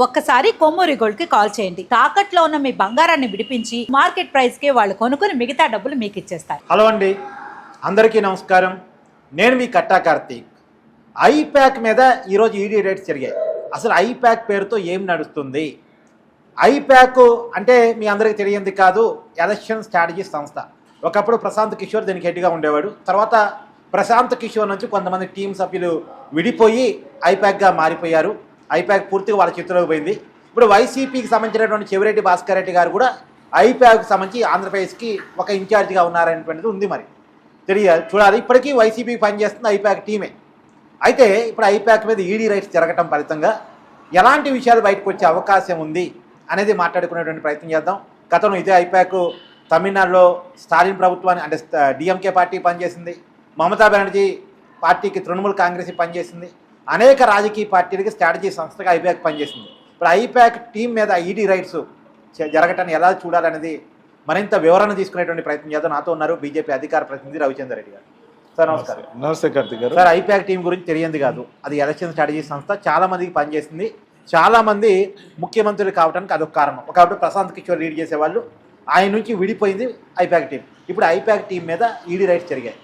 ఒక్కసారి కొమ్మూరి గోల్డ్ కి కాల్ చేయండి. తాకట్లో ఉన్న మీ బంగారాన్ని విడిపించి మార్కెట్ ప్రైస్ కి వాళ్ళు కొనుక్కుని మిగతా డబ్బులు మీకు ఇచ్చేస్తారు. హలో అండి, అందరికీ నమస్కారం. నేను మీ కట్టా కార్తీక్. ఐప్యాక్ మీద ఈరోజు ఈడీ రైడ్స్ జరిగాయి. అసలు ఐప్యాక్ పేరుతో ఏం నడుస్తుంది? ఐప్యాక్ అంటే మీ అందరికీ తెలియంది కాదు, ఎలక్షన్ స్ట్రాటజీ సంస్థ. ఒకప్పుడు ప్రశాంత్ కిషోర్ దీనికి హెడ్గా ఉండేవాడు. తర్వాత ప్రశాంత్ కిషోర్ నుంచి కొంతమంది టీం సభ్యులు విడిపోయి ఐప్యాక్గా మారిపోయారు. ఐప్యాక్ పూర్తిగా వాళ్ళ చేతిలోకి పోయింది. ఇప్పుడు వైసీపీకి సంబంధించినటువంటి చెవిరెడ్డి భాస్కర్ రెడ్డి గారు కూడా ఐప్యాక్కి సంబంధించి ఆంధ్రప్రదేశ్కి ఒక ఇన్ఛార్జిగా ఉన్నారనేటువంటిది ఉంది. మరి చూడాలి. ఇప్పటికీ వైసీపీకి పనిచేస్తుంది ఐప్యాక్ టీమే. అయితే ఇప్పుడు ఐప్యాక్ మీద ఈడీ రైట్స్ జరగటం ఫలితంగా ఎలాంటి విషయాలు బయటకు వచ్చే అవకాశం ఉంది అనేది మాట్లాడుకునేటువంటి ప్రయత్నం చేద్దాం. గతంలో ఇదే ఐప్యాక్ తమిళనాడులో స్టాలిన్ ప్రభుత్వాన్ని అంటే డిఎంకే పార్టీ పనిచేసింది, మమతా బెనర్జీ పార్టీకి తృణమూల్ కాంగ్రెస్ పనిచేసింది, అనేక రాజకీయ పార్టీలకి స్ట్రాటజీ సంస్థగా ఐప్యాక్ పనిచేసింది. ఇప్పుడు ఐప్యాక్ టీం మీద ఈడీ రైట్స్ జరగటాన్ని ఎలా చూడాలనేది మరింత వివరణ తీసుకునేటువంటి ప్రయత్నం చేద్దాం. నాతో ఉన్నారు బీజేపీ అధికార ప్రతినిధి రవిచంద్ర రెడ్డి గారు. సార్ నమస్కారం. నమస్తే కార్తీక్ గారు. సార్, ఐప్యాక్ టీం గురించి తెలియంది కాదు, అది ఎలక్షన్ స్ట్రాటజీ సంస్థ. చాలా మందికి పనిచేసింది, చాలా మంది ముఖ్యమంత్రులు కావడానికి అదొక కారణం. ఒకప్పుడు ప్రశాంత్ కిషోర్ లీడ్ చేసేవాళ్ళు, ఆయన నుంచి విడిపోయింది ఐప్యాక్ టీం. ఇప్పుడు ఐప్యాక్ టీం మీద ఈడీ రైట్స్ జరిగాయి,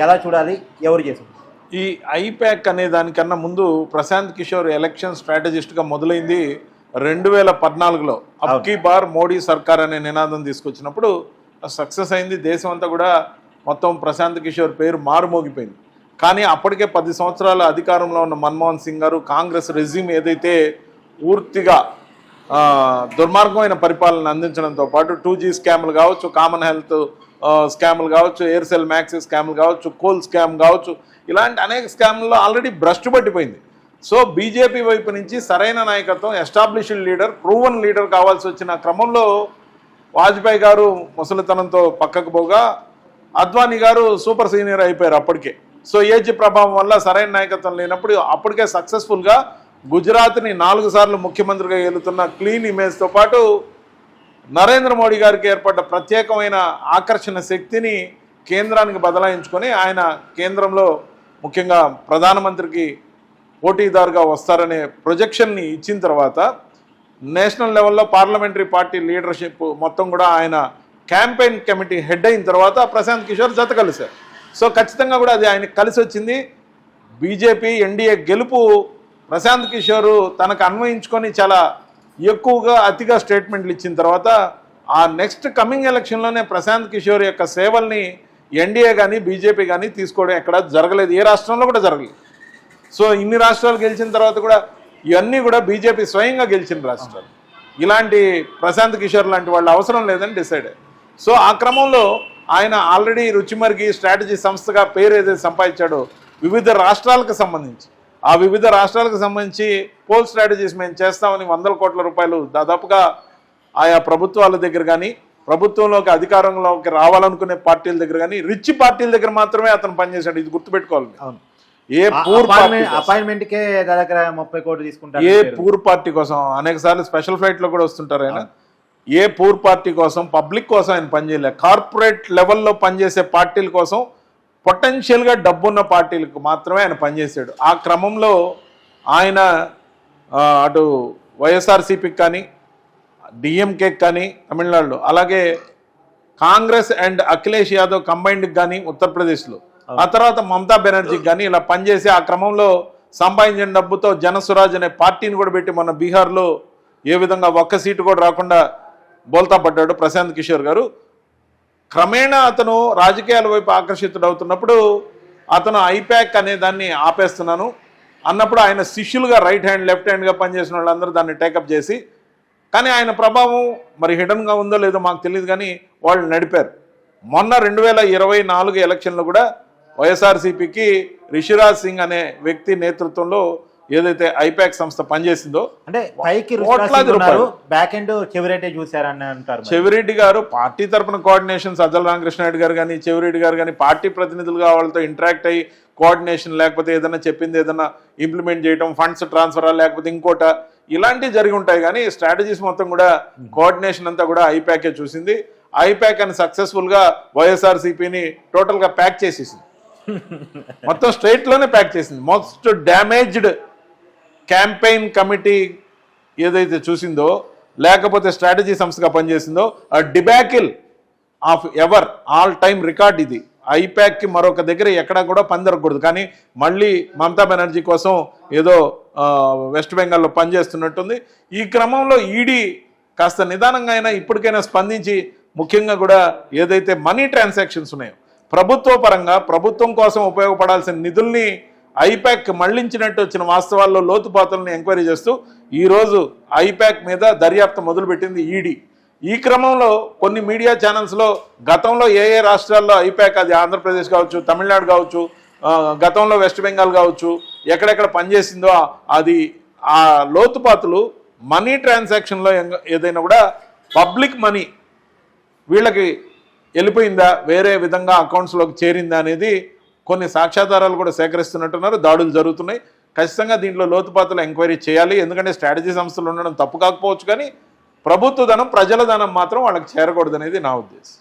ఎలా చూడాలి, ఎవరు చేసింది? ఈ ఐప్యాక్ అనే దానికన్నా ముందు ప్రశాంత్ కిషోర్ ఎలక్షన్ స్ట్రాటజిస్ట్గా మొదలైంది 2014లో. అబ్కీ బార్ మోడీ సర్కార్ అనే నినాదం తీసుకొచ్చినప్పుడు సక్సెస్ అయింది. దేశం అంతా కూడా మొత్తం ప్రశాంత్ కిషోర్ పేరు మారుమోగిపోయింది. కానీ అప్పటికే 10 సంవత్సరాల అధికారంలో ఉన్న మన్మోహన్ సింగ్ గారు కాంగ్రెస్ రెజ్యూమ్ ఏదైతే పూర్తిగా దుర్మార్గమైన పరిపాలన అందించడంతో పాటు 2G స్కామ్లు కావచ్చు, కామన్ హెల్త్ స్కామ్లు కావచ్చు, ఎయిర్సెల్ మ్యాక్స్ స్కామ్లు కావచ్చు, కోల్ స్కామ్ కావచ్చు, ఇలాంటి అనేక స్కామ్లలో ఆల్రెడీ భ్రష్టు పట్టిపోయింది. సో బీజేపీ వైపు నుంచి సరైన నాయకత్వం, ఎస్టాబ్లిష్డ్ లీడర్, ప్రూవన్ లీడర్ కావాల్సి వచ్చిన క్రమంలో వాజ్పేయి గారు ముసలితనంతో పక్కకు పోగా అద్వానీ గారు సూపర్ సీనియర్ అయిపోయారు అప్పటికే. సో ఏజ్ ప్రభావం వల్ల సరైన నాయకత్వం లేనప్పుడు అప్పటికే సక్సెస్ఫుల్గా గుజరాత్ని 4 సార్లు ముఖ్యమంత్రిగా ఏలుతున్న క్లీన్ ఇమేజ్తో పాటు నరేంద్ర మోడీ గారికి ఏర్పడ్డ ప్రత్యేకమైన ఆకర్షణ శక్తిని కేంద్రానికి బదలాయించుకొని ఆయన కేంద్రంలో ముఖ్యంగా ప్రధానమంత్రికి పోటీదారుగా వస్తారనే ప్రొజెక్షన్ని ఇచ్చిన తర్వాత నేషనల్ లెవెల్లో పార్లమెంటరీ పార్టీ లీడర్షిప్ మొత్తం కూడా ఆయన క్యాంపెయిన్ కమిటీ హెడ్ అయిన తర్వాత ప్రశాంత్ కిషోర్ జత కలిశారు. సో ఖచ్చితంగా కూడా అది ఆయనకు కలిసి వచ్చింది. బీజేపీ ఎన్డీఏ గెలుపు ప్రశాంత్ కిషోర్ తనకు అన్వయించుకొని చాలా ఎక్కువగా అతిగా స్టేట్మెంట్లు ఇచ్చిన తర్వాత ఆ నెక్స్ట్ కమింగ్ ఎలక్షన్లోనే ప్రశాంత్ కిషోర్ యొక్క సేవల్ని ఎన్డీఏ కానీ బీజేపీ కానీ తీసుకోవడం ఎక్కడ జరగలేదు, ఏ రాష్ట్రంలో కూడా జరగలేదు. సో ఇన్ని రాష్ట్రాలు గెలిచిన తర్వాత కూడా ఇవన్నీ కూడా బీజేపీ స్వయంగా గెలిచిన రాష్ట్రాలు. ఇలాంటి ప్రశాంత్ కిషోర్ లాంటి వాళ్ళు అవసరం లేదని డిసైడ్ అయ్యారు. సో ఆ క్రమంలో ఆయన ఆల్రెడీ రుచిమర్గి స్ట్రాటజీ సంస్థగా పేరు ఏదైతే సంపాదించాడో వివిధ రాష్ట్రాలకు సంబంధించి ఆ వివిధ రాష్ట్రాలకు సంబంధించి పోల్ స్ట్రాటజీస్ మేము చేస్తామని 100 కోట్ల రూపాయలు దాదాపుగా ఆయా ప్రభుత్వాల దగ్గర కానీ ప్రభుత్వంలోకి అధికారంలోకి రావాలనుకునే పార్టీల దగ్గర కానీ రిచ్ పార్టీల దగ్గర మాత్రమే అతను పనిచేశాడు. ఇది గుర్తుపెట్టుకోవాలి. ఏ పూర్ అపాయింట్మెంట్కే దగ్గర 30 కోట్లు తీసుకుంటారు. ఏ పూర్ పార్టీ కోసం అనేక సార్లు స్పెషల్ ఫ్లైట్ లో కూడా వస్తుంటారు ఆయన. ఏ పూర్ పార్టీ కోసం, పబ్లిక్ కోసం ఆయన పనిచేయలే. కార్పొరేట్ లెవెల్లో పనిచేసే పార్టీల కోసం, పొటెన్షియల్గా డబ్బున్న పార్టీలకు మాత్రమే ఆయన పనిచేశాడు. ఆ క్రమంలో ఆయన అటు వైఎస్ఆర్సీపీకి కానీ డిఎంకేకి కానీ తమిళనాడులో, అలాగే కాంగ్రెస్ అండ్ అఖిలేష్ యాదవ్ కంబైన్డ్కి కానీ ఉత్తరప్రదేశ్లో, ఆ తర్వాత మమతా బెనర్జీకి కానీ ఇలా పనిచేసి ఆ క్రమంలో సంపాదించిన డబ్బుతో జనస్వరాజ్ అనే పార్టీని కూడా పెట్టి మన బీహార్లో ఏ విధంగా ఒక్క సీటు కూడా రాకుండా బోల్తా పడ్డాడు ప్రశాంత్ కిషోర్ గారు. క్రమేణా అతను రాజకీయాల వైపు ఆకర్షితుడవుతున్నప్పుడు అతను ఐప్యాక్ అనే దాన్ని ఆపేస్తున్నాను అన్నప్పుడు ఆయన శిష్యులుగా రైట్ హ్యాండ్ లెఫ్ట్ హ్యాండ్గా పనిచేసిన వాళ్ళందరూ దాన్ని టేకప్ చేసి, కానీ ఆయన ప్రభావం మరి హిడన్గా ఉందో లేదో మాకు తెలియదు కానీ వాళ్ళు నడిపారు. మొన్న 2024 ఎలక్షన్లో కూడా వైఎస్ఆర్సీపీకి రిషిరాజ్ సింగ్ అనే వ్యక్తి నేతృత్వంలో ఏదైతే ఐప్యాక్ సంస్థ పనిచేసిందో అంటే పైకి బ్యాక్ ఎండ్ చెవిరెడ్డి చూశారని అంటారు. చెవిరెడ్డి గారు పార్టీ తరఫున కోఆర్డినేషన్, సజ్జల రామకృష్ణారెడ్డి గారు కానీ చెవిరెడ్డి గారు కానీ పార్టీ ప్రతినిధులుగా వాళ్ళతో ఇంటరాక్ట్ అయ్యి కోఆర్డినేషన్, లేకపోతే ఏదైనా చెప్పింది ఏదైనా ఇంప్లిమెంట్ చేయడం, ఫండ్స్ ట్రాన్స్ఫర్ లేకపోతే ఇంకోట ఇలాంటివి జరిగి ఉంటాయి. కానీ స్ట్రాటజీస్ మొత్తం కూడా కోఆర్డినేషన్ అంతా కూడా ఐప్యాకే చూసింది. ఐప్యాక్ అని సక్సెస్ఫుల్గా వైఎస్ఆర్సీపీని టోటల్గా ప్యాక్ చేసేసింది. మొత్తం స్ట్రైట్లోనే ప్యాక్ చేసింది. మోస్ట్ డ్యామేజ్డ్ క్యాంపెయిన్ కమిటీ ఏదైతే చూసిందో, లేకపోతే స్ట్రాటజీ సంస్థగా పనిచేసిందో, ఆ debacle of ever all time record ఇది. ఐపాక్కి మరొక దగ్గర ఎక్కడా కూడా పందరకూడదు. కానీ మళ్ళీ మమతా బెనర్జీ కోసం ఏదో వెస్ట్ బెంగాల్లో పనిచేస్తున్నట్టుంది. ఈ క్రమంలో ఈడీ కాస్త నిదానంగా అయినా ఇప్పటికైనా స్పందించి, ముఖ్యంగా కూడా ఏదైతే మనీ ట్రాన్సాక్షన్స్ ఉన్నాయో ప్రభుత్వ పరంగా ప్రభుత్వం కోసం ఉపయోగపడాల్సిన నిధుల్ని ఐపాక్ మళ్లించినట్టు వచ్చిన వాస్తవాల్లో లోతుపాతులను ఎంక్వైరీ చేస్తూ ఈరోజు ఐపాక్ మీద దర్యాప్తు మొదలుపెట్టింది ఈడీ. ఈ క్రమంలో కొన్ని మీడియా ఛానల్స్లో గతంలో ఏ ఏ రాష్ట్రాల్లో ఐపాక్, అది ఆంధ్రప్రదేశ్ కావచ్చు, తమిళనాడు కావచ్చు, గతంలో వెస్ట్ బెంగాల్ కావచ్చు, ఎక్కడెక్కడ పనిచేసిందో అది ఆ లోతుపాతులు మనీ ట్రాన్సాక్షన్లో ఏదైనా కూడా పబ్లిక్ మనీ వీళ్ళకి వెళ్ళిపోయిందా, వేరే విధంగా అకౌంట్స్లోకి చేరిందా అనేది కొన్ని సాక్ష్యాధారాలు కూడా సేకరిస్తున్నట్టున్నారు. దాడులు జరుగుతున్నాయి. ఖచ్చితంగా దీంట్లో లోతుపాతులు ఎంక్వైరీ చేయాలి. ఎందుకంటే స్ట్రాటజీ సంస్థలు ఉండడం తప్పు కాకపోవచ్చు, కానీ ప్రభుత్వ ధనం, ప్రజల ధనం మాత్రం వాళ్ళకి చేరకూడదనేది నా ఉద్దేశం.